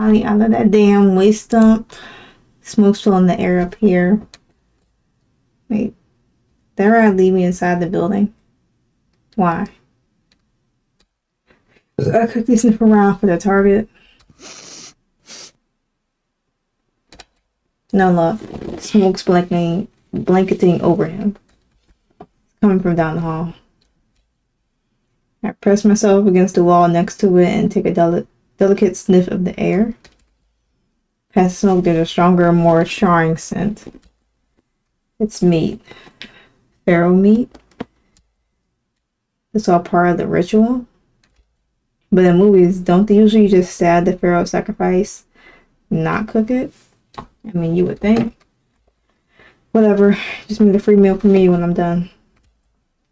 finally out of that damn waste dump. Smoke's filling the air up here. Wait. They're gonna leave me inside the building. Why? I quickly sniff around for the target. No luck. Smoke's blanketing over him. Coming from down the hall. I press myself against the wall next to it and take a delicate sniff of the air. Past the smoke, there's a stronger, more charring scent. It's meat. Feral meat. It's all part of the ritual. But in movies, don't they usually just stab the feral sacrifice, not cook it? I mean, you would think. Whatever. Just make a free meal for me when I'm done.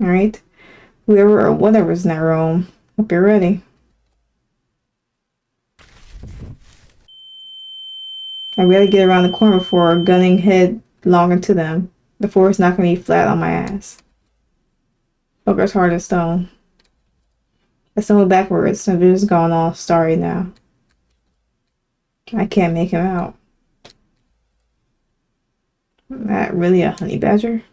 Alright? Whoever or whatever's in that room, hope you're ready. I gotta get around the corner before gunning headlong into them. The floor's not gonna be flat on my ass. Fucker's hard as stone. I stumbled backwards, my vision's gone all starry now. I can't make him out. Is that really a honey badger?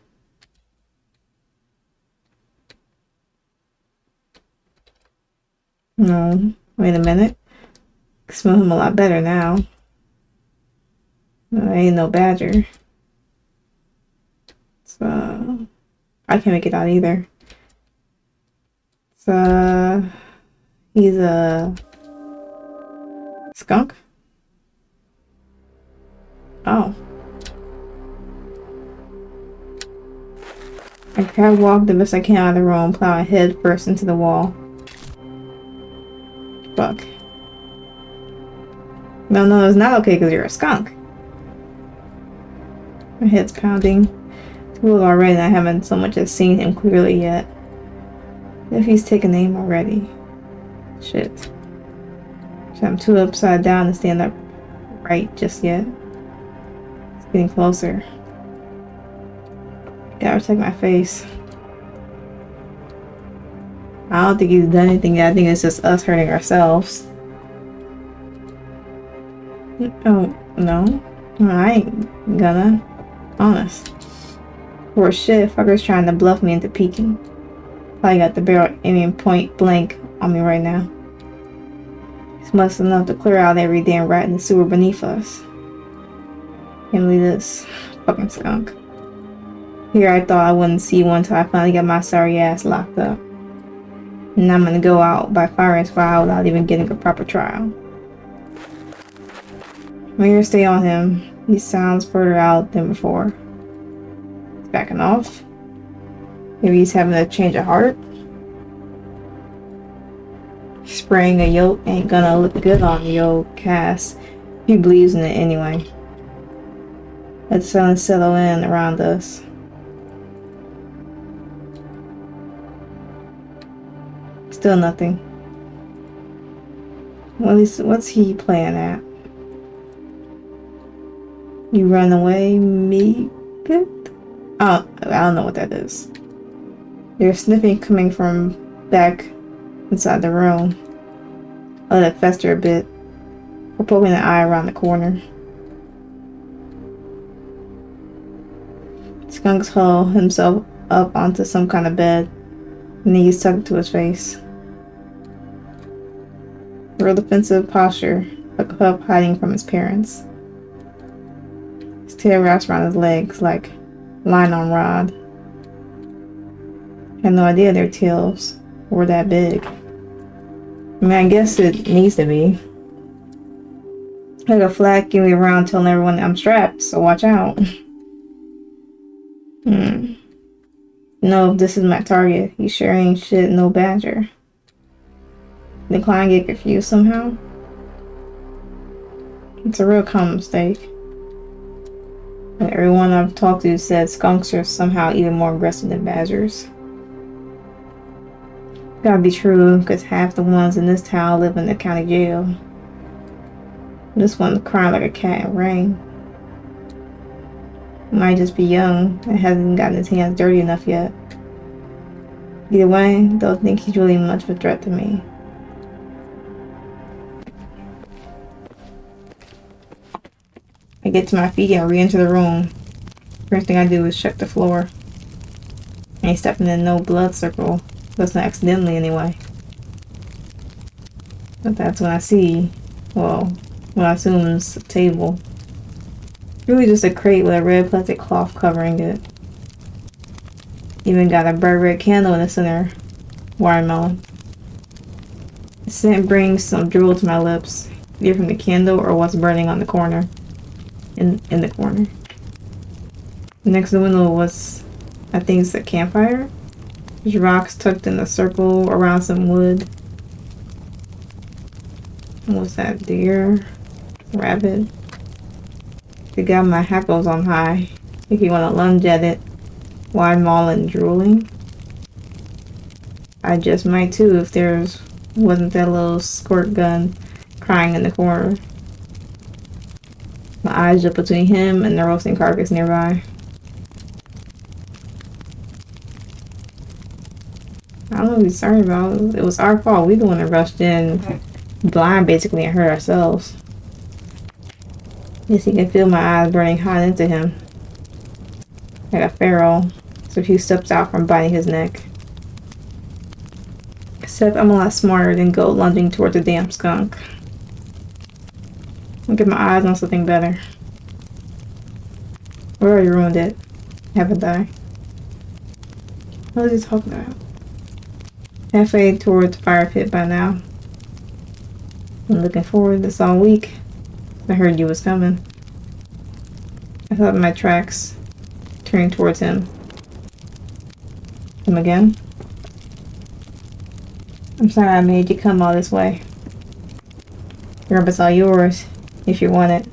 No. Wait a minute. I can smell him a lot better now. No, ain't no badger. So I can't make it out either. So he's a skunk? Oh. I catwalk the best I can out of the room, plowing head first into the wall. Fuck. No, it's not okay because you're a skunk. My head's pounding. Too old already and I haven't so much as seen him clearly yet. If he's taken aim already. Shit. So I'm too upside down to stand up right just yet. It's getting closer. Gotta protect my face. I don't think he's done anything yet. I think it's just us hurting ourselves. Oh, no. I ain't gonna. Honest. Poor shit, fucker's trying to bluff me into peeking. Probably got the barrel aiming point blank on me right now. He's much enough to clear out every damn rat in the sewer beneath us. Can't believe this. Fucking skunk. Here I thought I wouldn't see one until I finally got my sorry ass locked up. And I'm gonna go out by firing squad without even getting a proper trial. I'm here to stay on him. He sounds further out than before. He's backing off. Maybe he's having a change of heart. Spraying a yoke ain't gonna look good on the old Cass. He believes in it anyway. Let the silence settle in around us. Still nothing. Well, what's he playing at? You run away, me? Good? Oh, I don't know what that is. There's sniffing coming from back inside the room. I'll let it fester a bit. We're poking an eye around the corner. Skunk's haul himself up onto some kind of bed. Knees tucked to his face. Real defensive posture, like a pup hiding from his parents. His tail wraps around his legs like line on rod. I had no idea their tails were that big. I mean, I guess it needs to be. Like a flag giving around telling everyone I'm strapped, so watch out. No, this is my target. He sure ain't shit, no badger. Did the client get confused somehow? It's a real common mistake. And everyone I've talked to said skunks are somehow even more aggressive than badgers. Gotta be true, because half the ones in this town live in the county jail. This one's crying like a cat in rain. Might just be young and hasn't gotten his hands dirty enough yet. Either way, don't think he's really much of a threat to me. I get to my feet and re-enter the room. First thing I do is check the floor. I ain't stepping in no blood circle. That's not accidentally anyway. But that's when I see, well, what I assume is a table. Really just a crate with a red plastic cloth covering it. Even got a bright red candle in the center. Watermelon. The scent brings some drool to my lips, either from the candle or what's burning on the corner. In the corner. Next to the window was, I think it's a campfire. There's rocks tucked in a circle around some wood. What was that? Deer? Rabbit? The guy my hackles on high. If you want to lunge at it, wide maul and drooling. I just might too if there's wasn't that little squirt gun crying in the corner. My eyes up between him and the roasting carcass nearby. I don't know what he's sorry about. It was our fault. We the one that rushed in blind basically and hurt ourselves. Yes, he can feel my eyes burning hot into him. Like a pharaoh. So he steps out from biting his neck. Except I'm a lot smarter than go lunging toward the damn skunk. I'll get my eyes on something better. We already ruined it. Haven't I? What is he talking about? Halfway towards the fire pit by now. I'm looking forward to this all week. I heard you was coming. I thought in my tracks, turning towards him. Him again? I'm sorry I made you come all this way. The rubber's all yours, if you want it.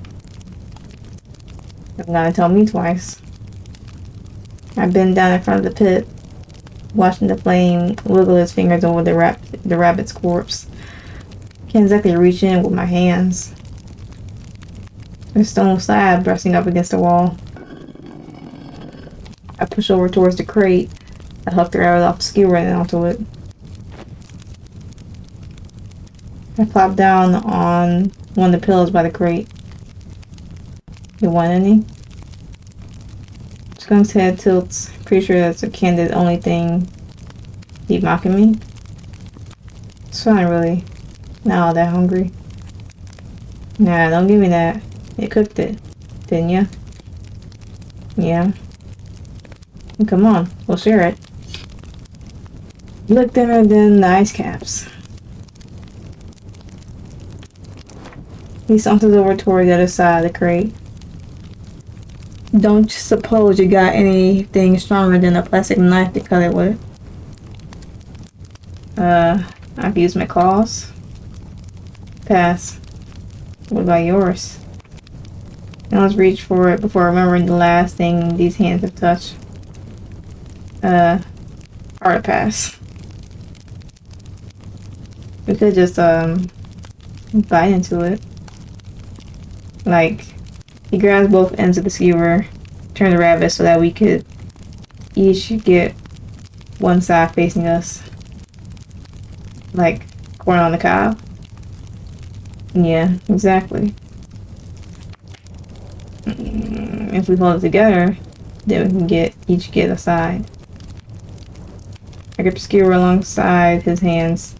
You're gonna tell me twice. I've been down in front of the pit, watching the flame wiggle his fingers over the rabbit's corpse. Can't exactly reach in with my hands. A stone slab brushing up against the wall. I push over towards the crate. I huck the rabbit off the skewer and onto it. I plop down on one of the pillows by the crate. You want any? Skunk's head tilts. Pretty sure that's a candid only thing. Keep mocking me? It's fine, really. Not all that hungry. Nah, don't give me that. You cooked it, didn't ya? Yeah. Come on, we'll share it. You look thinner than the ice caps. He saunters over toward the other side of the crate. Don't suppose you got anything stronger than a plastic knife to cut it with? I've used my claws. Pass. What about yours? Now let's reach for it before remembering the last thing these hands have touched. Hard to pass. We could just, bite into it. Like, he grabs both ends of the skewer, turn the rabbit so that we could each get one side facing us. Like, corn on the cob. Yeah, exactly. If we hold it together, then we can each get a side. I grip the skewer alongside his hands.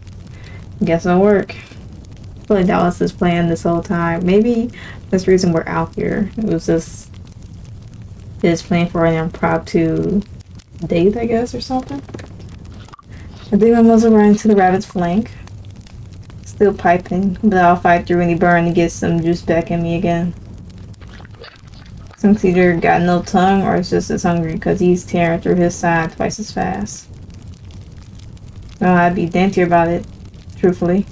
Guess it'll work. I feel like that was his plan this whole time. Maybe that's the reason we're out here. It was just his plan for an impromptu date, I guess, or something. I dig my muzzle right into the rabbit's flank. Still piping, but I'll fight through any burn to get some juice back in me again. Skunk's either got no tongue or is just as hungry because he's tearing through his side twice as fast. Well, I'd be dainty about it, truthfully.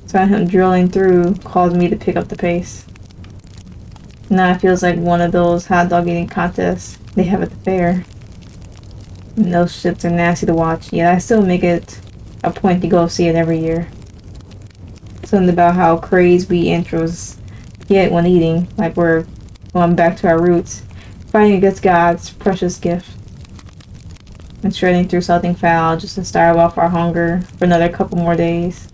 So him drilling through caused me to pick up the pace. Now it feels like one of those hot dog eating contests they have at the fair. And those shits are nasty to watch, yet I still make it a point to go see it every year. Something about how crazed we intros get when eating, like we're going back to our roots, fighting against God's precious gift. And shredding through something foul just to starve off our hunger for another couple more days.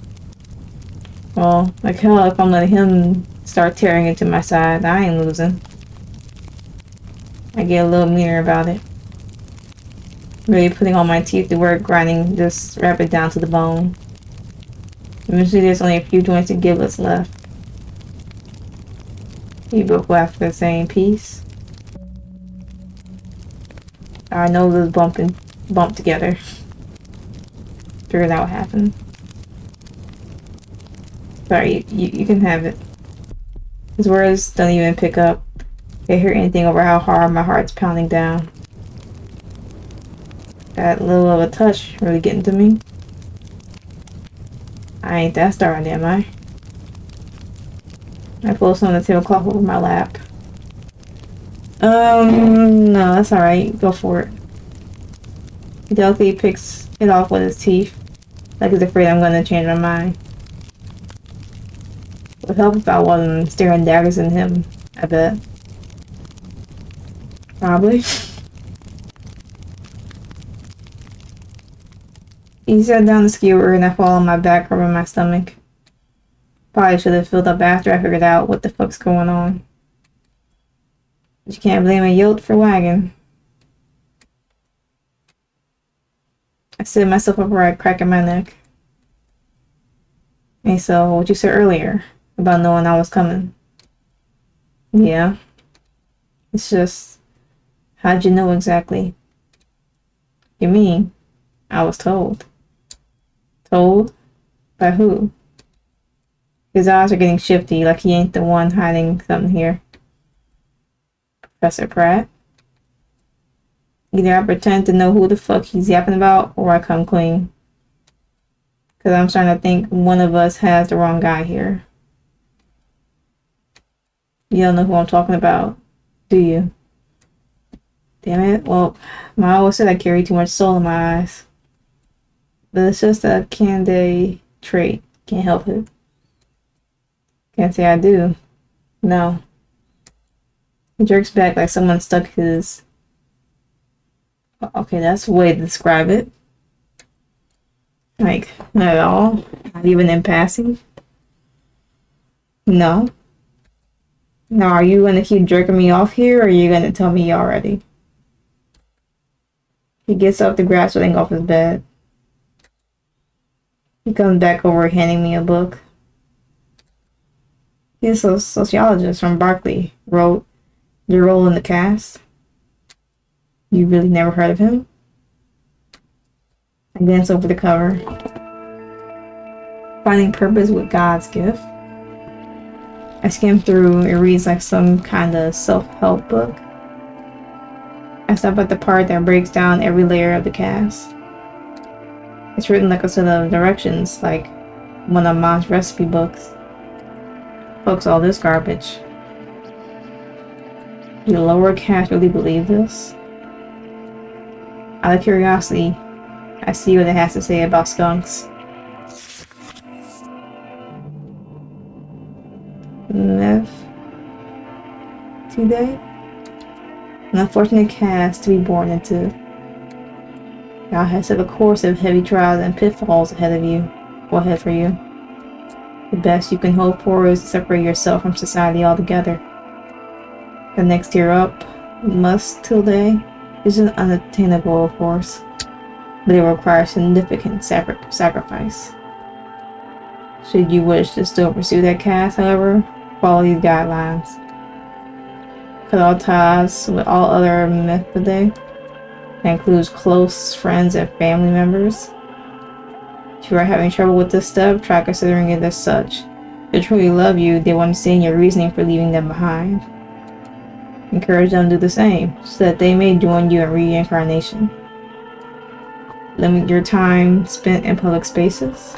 Well, like hell if I'm letting him start tearing into my side. I ain't losing. I get a little meaner about it. Really putting all my teeth to work, grinding this rabbit down to the bone. Eventually there's only a few joints and giblets left. You both go after the same piece. Our noses bumped together. Figured out what happened. Sorry, you can have it. His words don't even pick up. Can't hear anything over how hard my heart's pounding down. That little of a touch really getting to me. I ain't that starting, am I? I pull some of the tablecloth over my lap. No, that's alright. Go for it. He delicately picks it off with his teeth, like he's afraid I'm gonna change my mind. It would help if I wasn't staring daggers at him, I bet. Probably. He set down the skewer and I fall on my back, rubbing my stomach. Probably should have filled up after I figured out what the fuck's going on. But you can't blame a yolt for wagging. I sit myself upright, cracking my neck. Hey, so what you said earlier about knowing I was coming? Yeah. It's just, how'd you know exactly? You mean? I was told. Told? By who? His eyes are getting shifty, like he ain't the one hiding something here. Professor Pratt? Either I pretend to know who the fuck he's yapping about, or I come clean. Because I'm starting to think one of us has the wrong guy here. You don't know who I'm talking about, do you? Damn it. Well, Ma always said I carry too much soul in my eyes. But it's just a Candé trait. Can't help it. Can't say I do. No. He jerks back like someone stuck his... Okay, that's a way to describe it. Like, not at all. Not even in passing. No. Now, are you gonna keep jerking me off here, or are you gonna tell me already? He gets up to grab something off his bed. He comes back over, handing me a book. He's a sociologist from Berkeley. Wrote Your Role in the Cast. You really never heard of him? I glance over the cover. Finding Purpose with God's Gift. I skim through. It reads like some kind of self-help book. I stop at the part that breaks down every layer of the cast. It's written like a set of directions, like one of Mom's recipe books. Fuck's all this garbage. Do the lower caste really believe this? Out of curiosity, I see what it has to say about skunks. Nev today? An unfortunate caste to be born into. God has set a course of heavy trials and pitfalls ahead of you, or ahead for you. The best you can hope for is to separate yourself from society altogether. The next tier up, must till day, isn't unattainable, of course, but it requires significant sacrifice. Should you wish to still pursue that caste, however, follow these guidelines. Cut all ties with all other Mephidae. That includes close friends and family members. If you are having trouble with this step, try considering it as such. If they truly love you, they will understand your reasoning for leaving them behind. Encourage them to do the same, so that they may join you in reincarnation. Limit your time spent in public spaces.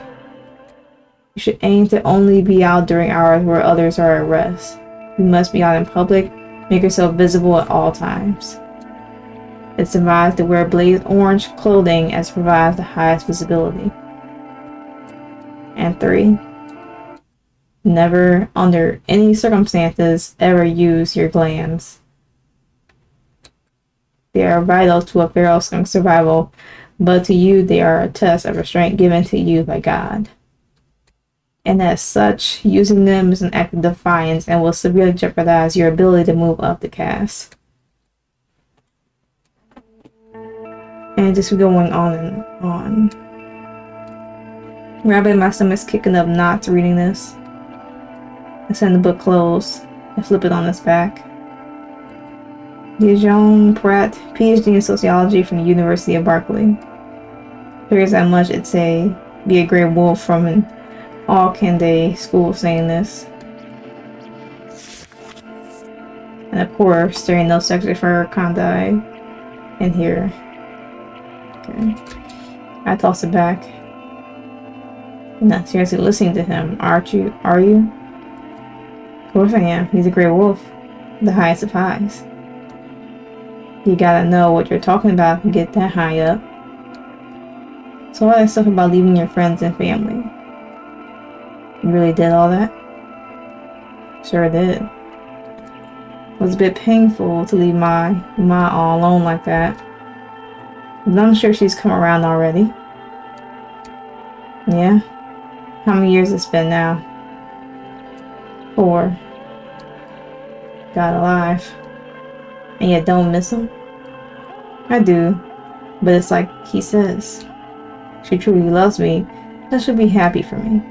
You should aim to only be out during hours where others are at rest. You must be out in public. Make yourself visible at all times. It's advised to wear blaze orange clothing as it provides the highest visibility. And 3. Never, under any circumstances, ever use your glands. They are vital to a feral skunk's survival, but to you they are a test of restraint given to you by God. and as such, using them is an act of defiance and will severely jeopardize your ability to move up the cast. And just going on and on. Grabbing my stomach's kicking up not reading this. I send the book closed and flip it on its back. Dijon Pratt, PhD in sociology from the University of Berkeley. Figures that much it'd say be a gray wolf from an all-Kende school saying this. And of course, there ain't no section for Kandai in here. Okay. I toss it back. I'm not seriously listening to him, aren't you? Are you? Of course I am. He's a gray wolf. The highest of highs. You gotta know what you're talking about to get that high up. So all that stuff about leaving your friends and family. You really did all that? Sure did. It was a bit painful to leave my all alone like that. But I'm sure she's come around already. Yeah? How many years it's been now? 4. God alive. And yet don't miss him? I do. But it's like he says. She truly loves me, then she'll be happy for me.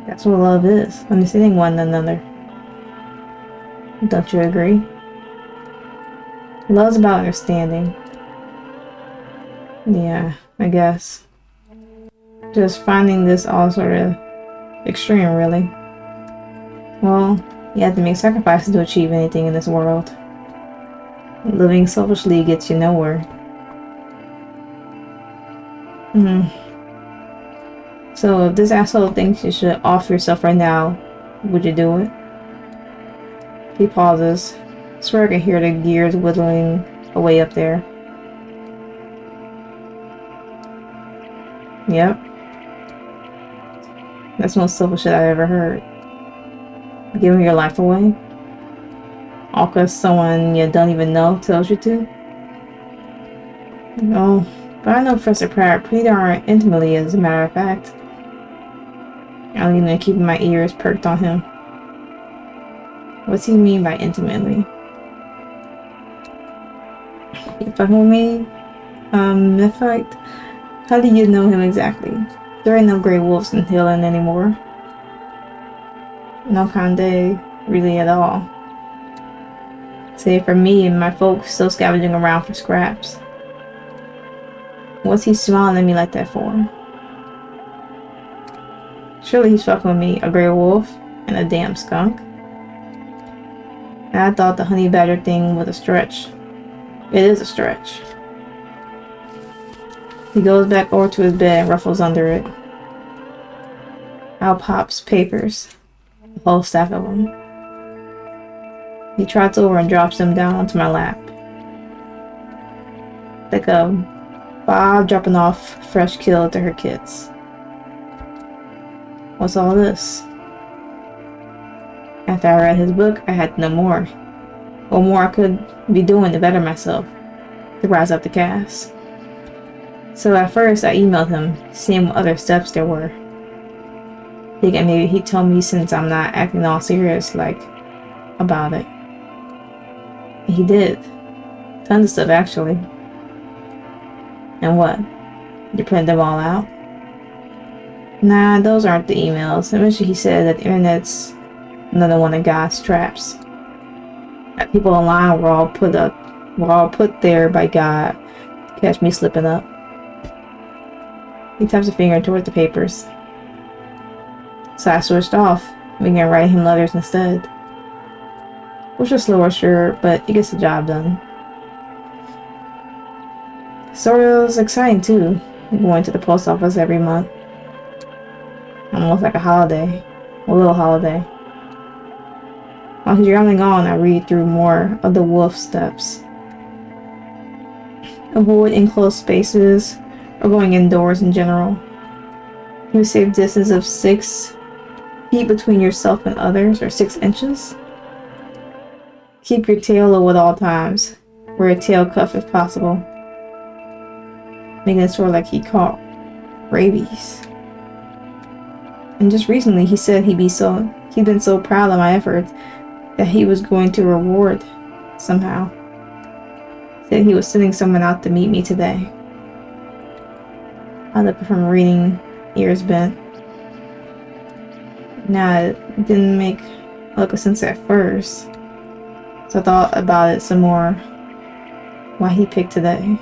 That's what love is. Understanding one another. Don't you agree? Love's about understanding. Yeah, I guess. Just finding this all sort of extreme, really. Well, you have to make sacrifices to achieve anything in this world. Living selfishly gets you nowhere. So if this asshole thinks you should off yourself right now, would you do it? He pauses. I swear I can hear the gears whittling away up there. Yep. That's the most selfish shit I've ever heard. Giving your life away? All because someone you don't even know tells you to? No, but I know Professor Pratt pretty darn intimately, as a matter of fact. I'm even keeping my ears perked on him. What's he mean by intimately? You fucking with me? In fact, how do you know him exactly? There ain't no gray wolves in Hillin anymore. No Kande, really at all. Save for me and my folks still scavenging around for scraps. What's he smiling at me like that for? Surely he's fucking with me, a gray wolf and a damn skunk. And I thought the honey badger thing was a stretch. It is a stretch. He goes back over to his bed and ruffles under it. Out pops papers. A whole stack of them. He trots over and drops them down onto my lap. Like a Bob dropping off fresh kill to her kids. What's all this? After I read his book, I had to know more. What more I could be doing to better myself, to rise up the cast. So at first I emailed him, seeing what other steps there were. Thinking maybe he'd tell me since I'm not acting all serious like about it. And he did. Tons of stuff actually. And what? You printed them all out? Nah, those aren't the emails. Eventually he said that the internet's another one of God's traps. That people online were all put there by God to catch me slipping up. He taps a finger toward the papers. So I switched off, began writing him letters instead. Which was slower, sure, but it gets the job done. Sort of exciting too, going to the post office every month. Almost like a holiday. A little holiday. While he's rambling on, I read through more of the wolf steps. Avoid enclosed spaces, or going indoors in general. You save distance of 6 feet between yourself and others, or 6 inches. Keep your tail low at all times. Wear a tail cuff if possible. Making it sort of like he caught rabies. And just recently he said he'd been so proud of my efforts that he was going to reward somehow. Said he was sending someone out to meet me today. I looked from reading, ears bent. Now, it didn't make look a sense at first, so I thought about it some more. Why he picked today.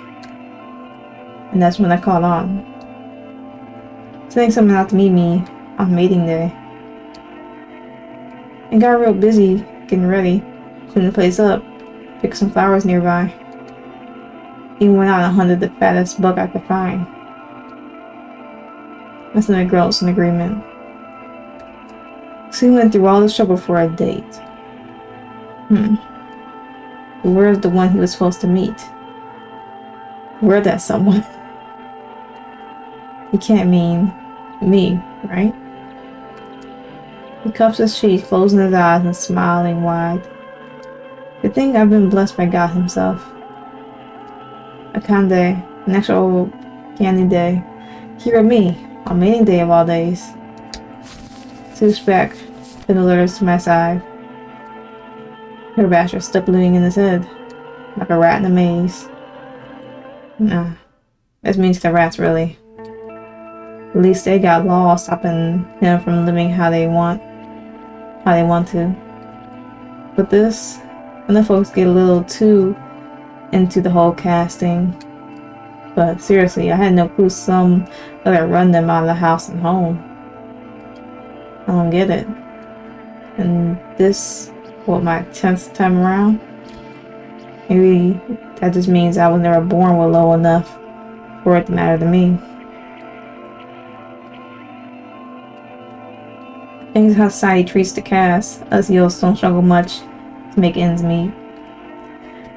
And that's when I caught on. Sending someone out to meet me on mating day. And got real busy getting ready, cleaning the place up, picked some flowers nearby. Even went out and hunted the fattest buck I could find. That's when the girl was in agreement. So we went through all this trouble for a date. But where's the one he was supposed to meet? Where's that someone? He can't mean me, right? He cups his cheeks, closing his eyes and smiling wide. Good thing I've been blessed by God himself. A kind day, an extra old candy day. Here with me, on mating day of all days. Swoops back, pin the letters to my side. Her bastard stuck living in his head, like a rat in a maze. Nah, this means the rats really. At least they got laws stopping him from living how they want to. But this, and the folks get a little too into the whole casting. But seriously, I had no clue some other run them out of the house and home. I don't get it. And this, what, my 10th time around? Maybe that just means I was never born with low enough for it to matter to me. Things how society treats the cast. Us youths don't struggle much to make ends meet.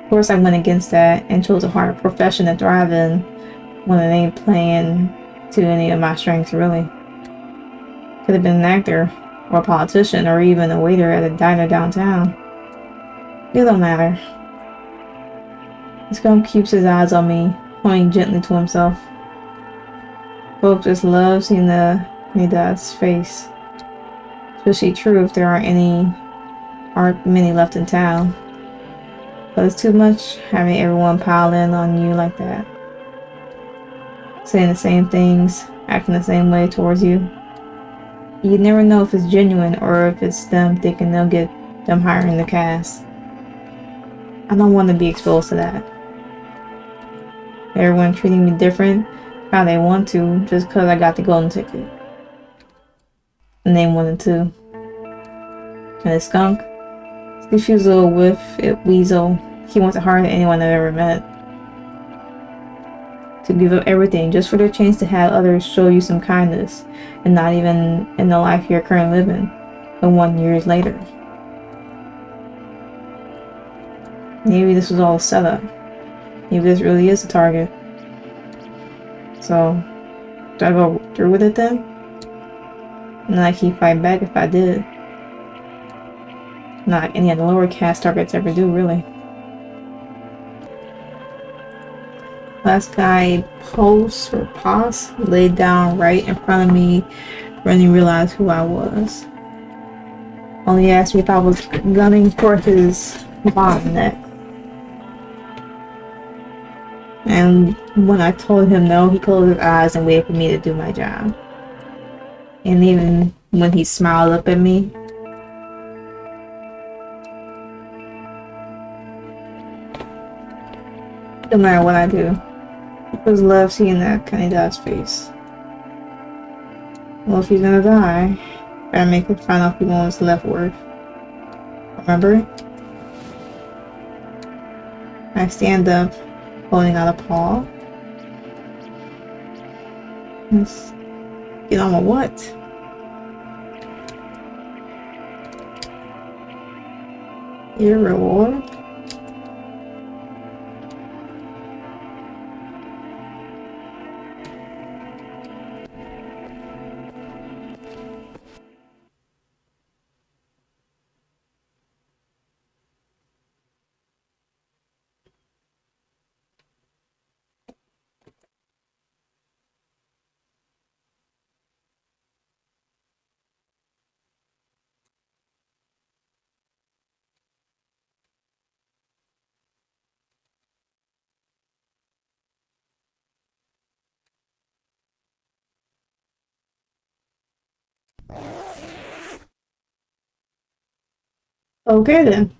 Of course I went against that and chose a harder profession to thrive in when it ain't playing to any of my strengths really. Could have been an actor, or a politician, or even a waiter at a diner downtown. It don't matter. The skunk keeps his eyes on me, pointing gently to himself. Folks just love seeing the Dad's face. Especially true if there aren't many left in town. But it's too much having everyone pile in on you like that. Saying the same things, acting the same way towards you. You never know if it's genuine or if it's them thinking they'll get them higher in the cast. I don't want to be exposed to that. Everyone treating me different how they want to just because I got the golden ticket. And they wanted to. And the skunk, confused little whiff it weasel, he wants it harder than anyone I've ever met. To give up everything just for the chance to have others show you some kindness, and not even in the life you're currently living, but 1 year later. Maybe this was all a setup. Maybe this really is the target. So, do I go through with it then? And I keep fighting back if I did. Not like any of the lower caste targets ever do, really. Last guy pause laid down right in front of me when he realized who I was. Only asked me if I was gunning for his bottom neck. And when I told him no, he closed his eyes and waited for me to do my job. And even when he smiled up at me, no matter what I do, I just love seeing that Canada's face. Well, if he's gonna die, better make it find out people what's left word. Remember? I stand up, holding out a paw. Let's get on with what? Your reward? Okay then.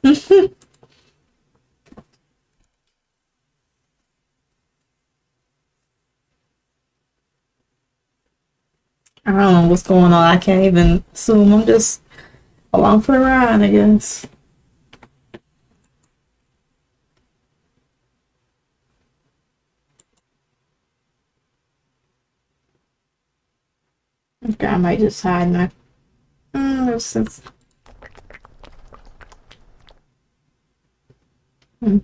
I don't know what's going on. I can't even assume. I'm just along for the ride, I guess. Okay, I might just hide my. Since. Hmm.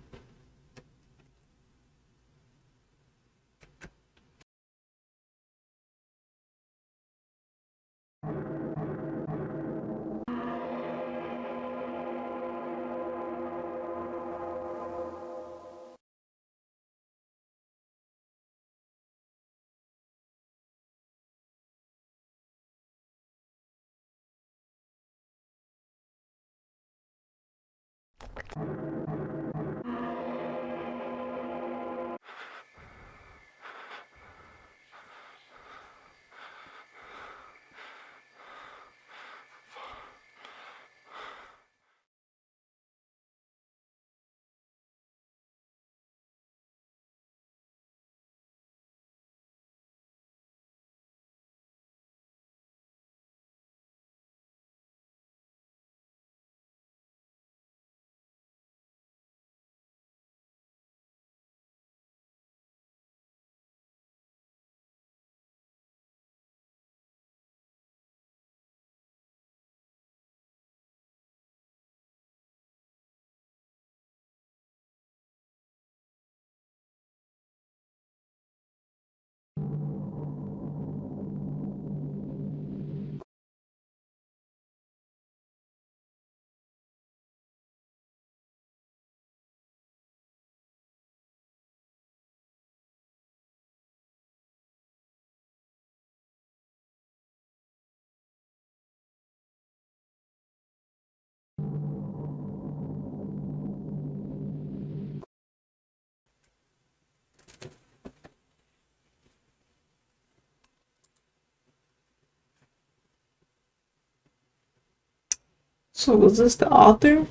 So was this the author?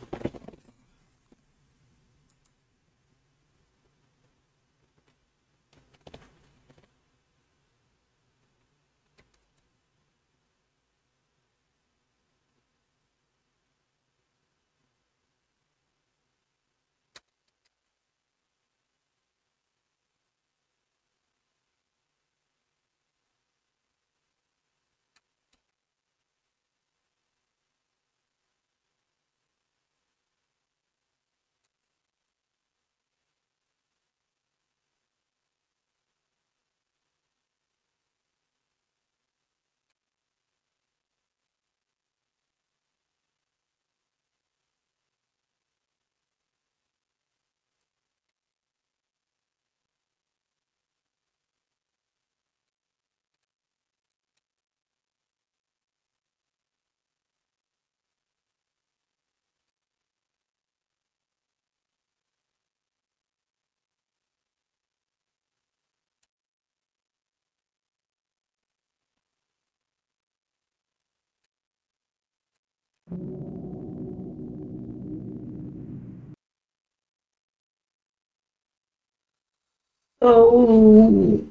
Oh.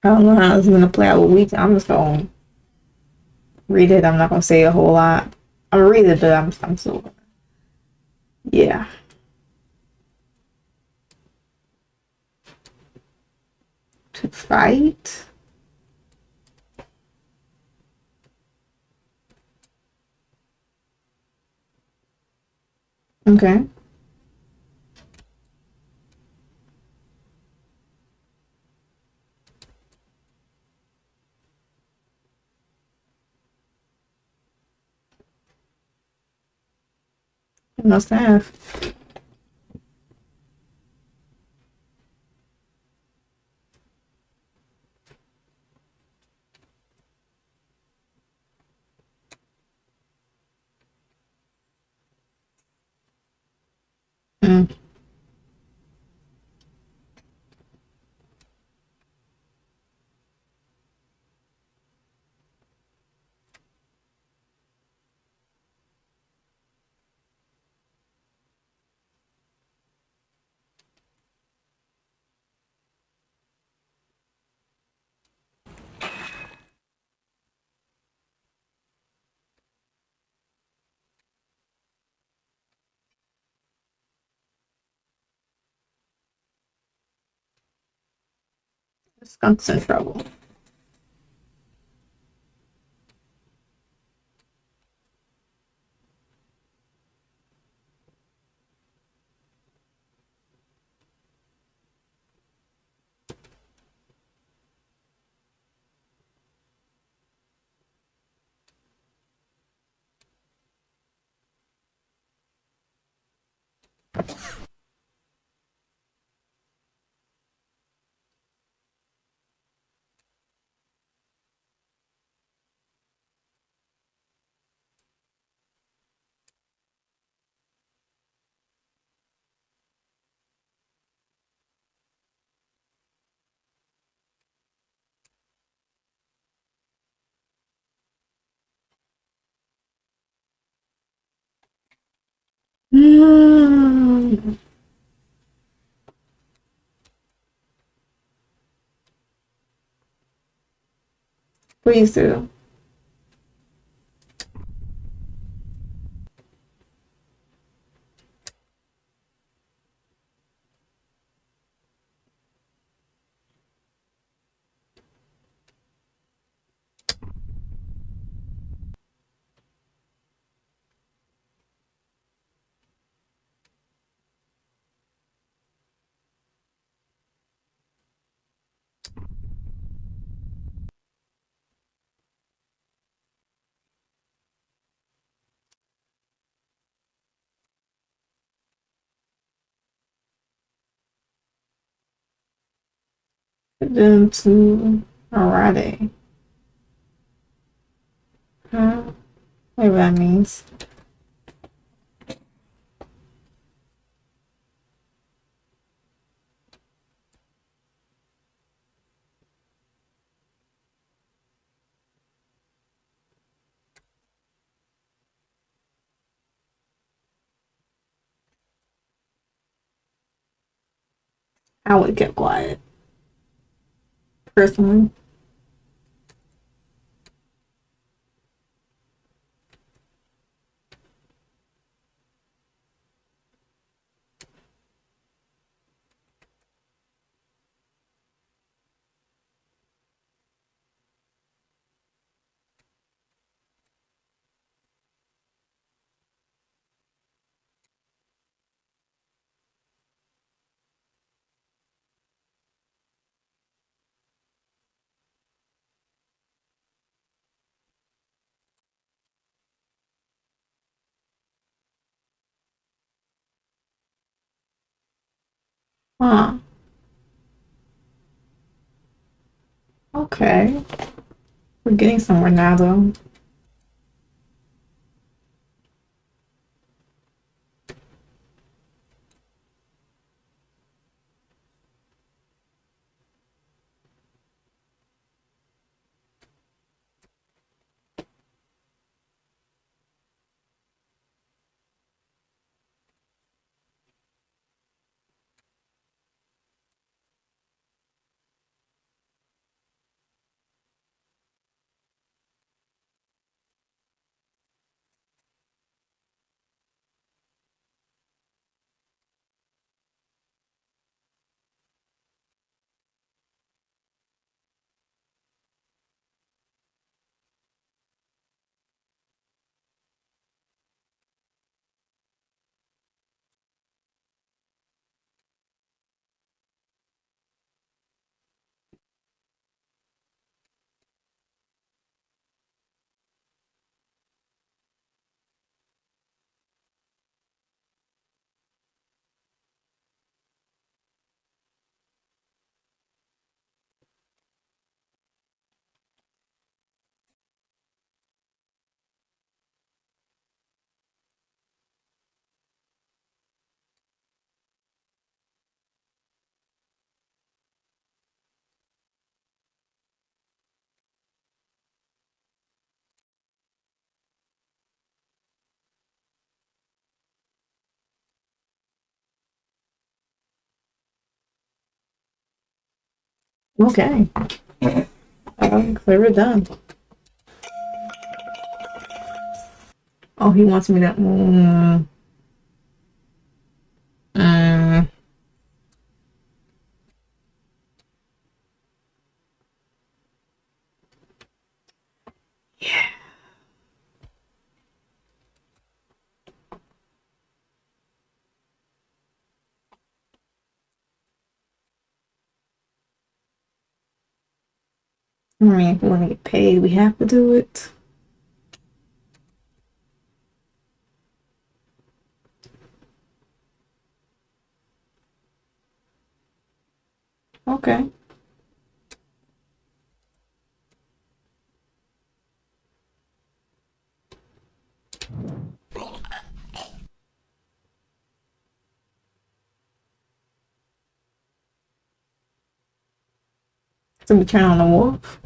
I don't know how it's gonna play out with week. I'm just gonna read it. I'm not gonna say a whole lot. I'm gonna read it, but I'm still yeah. To fight. Okay. It must have. Mm. The skunk's in trouble. Mm. Please do. Put them to Friday. Huh? Whatever that means. I would get quiet. Personally. Huh. Okay. We're getting somewhere now though. Okay. Clear it done. Oh, he wants me to. Yeah. I mean, if we want to get paid, we have to do it. Okay. So we turn on the wolf.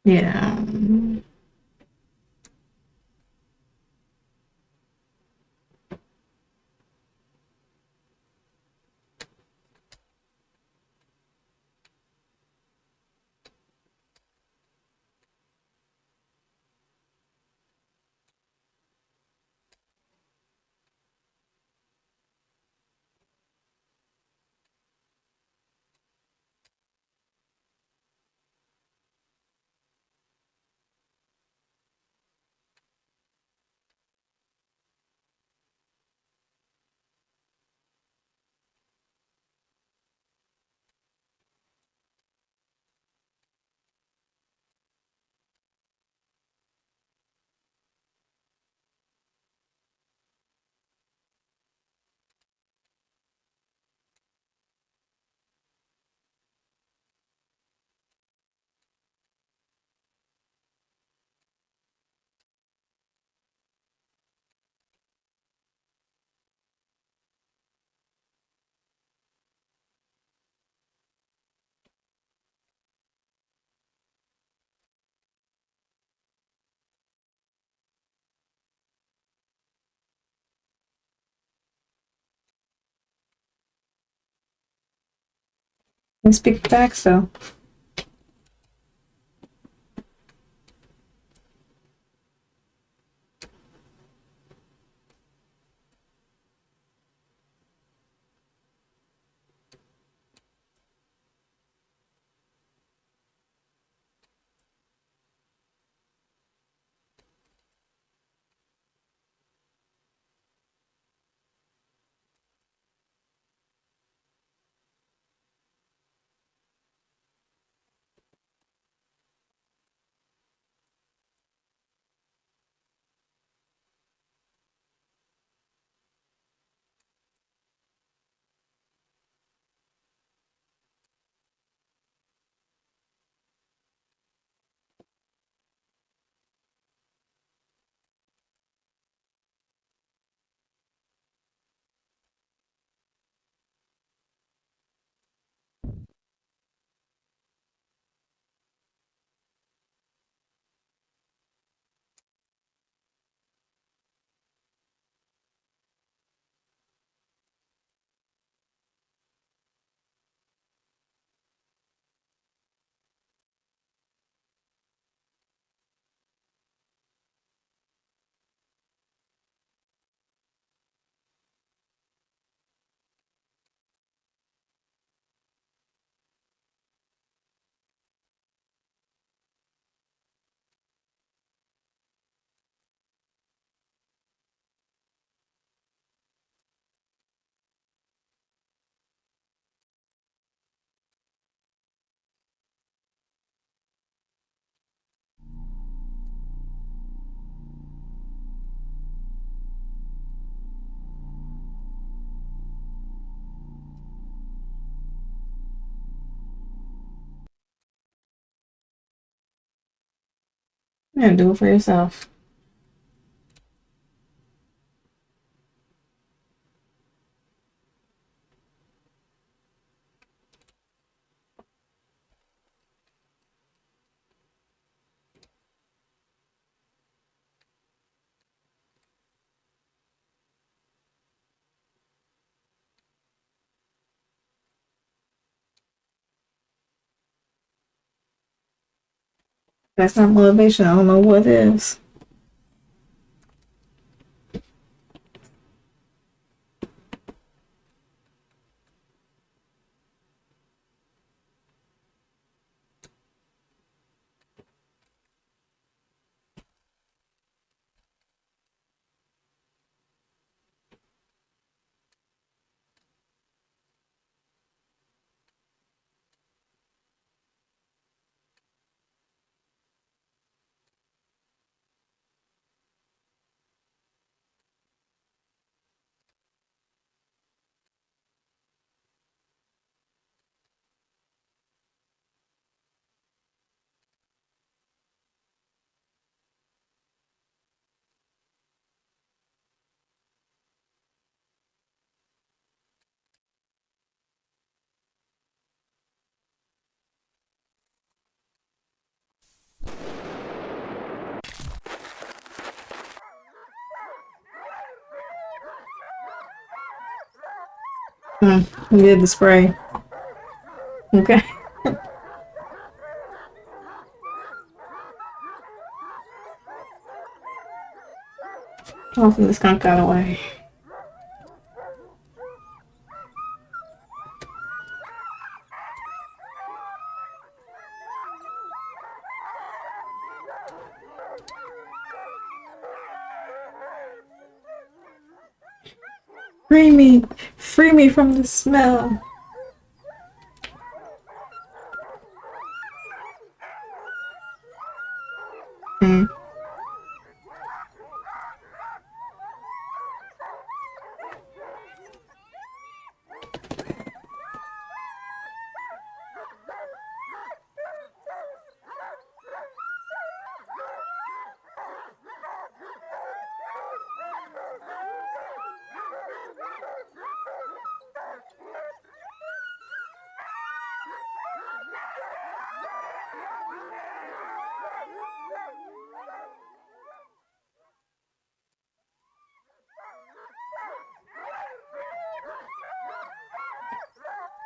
Yeah. And speak back, so. Yeah, do it for yourself. That's not motivation. I don't know what is. You did the spray. Okay. Hopefully the skunk got away. Free me! Free me from the smell!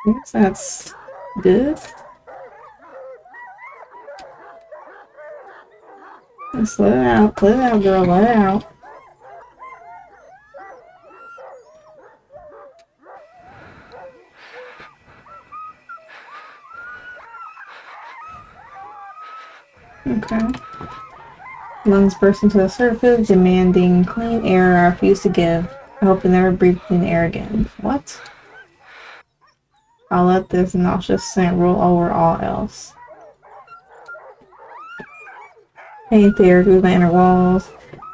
Yes, that's good. Just let it out. Let it out, girl. Let it out. Okay. Lungs burst into the surface, demanding clean air I refuse to give. I hope to never breathe clean air again. What? I'll let this nauseous scent roll over all else. Pain tear through my inner walls.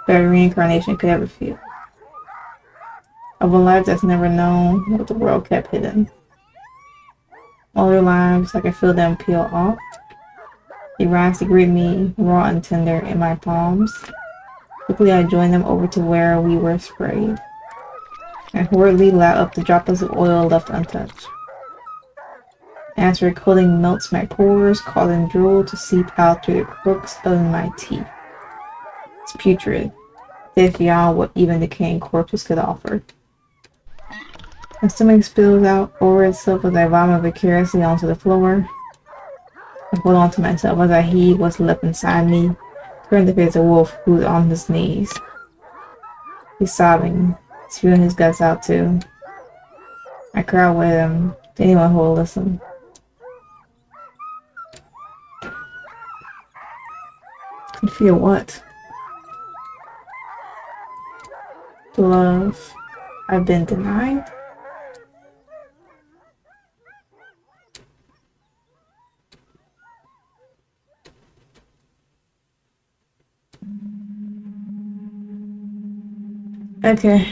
Better reincarnation could ever feel. Of a life that's never known what the world kept hidden. All their lives, I can feel them peel off. They rise to greet me, raw and tender, in my palms. Quickly I join them over to where we were sprayed. I hurriedly lap up the droplets of oil left untouched. As their coating melts my pores, causing drool to seep out through the crooks of my teeth. It's putrid, death beyond what even decaying corpses could offer. My stomach spills out over itself as I vomit vicariously onto the floor. I hold on to myself as I heed what's left inside me, turn to face a wolf who's on his knees. He's sobbing, spewing his guts out too. I cry with him, to anyone who will listen. Could feel what? The love I've been denied? Okay.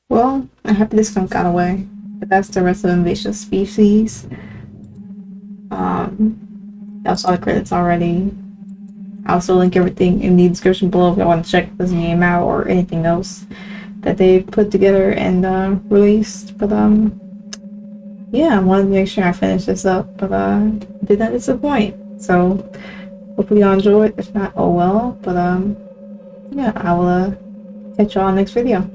Well, I'm happy this one got away. But that's the rest of Invasive Species. Y'all saw the credits already. I'll also link everything in the description below if y'all want to check this game out or anything else that they've put together and released. But yeah, I wanted to make sure I finished this up, but did not disappoint. So hopefully y'all enjoyed. If not, oh well. But yeah, I will catch y'all next video.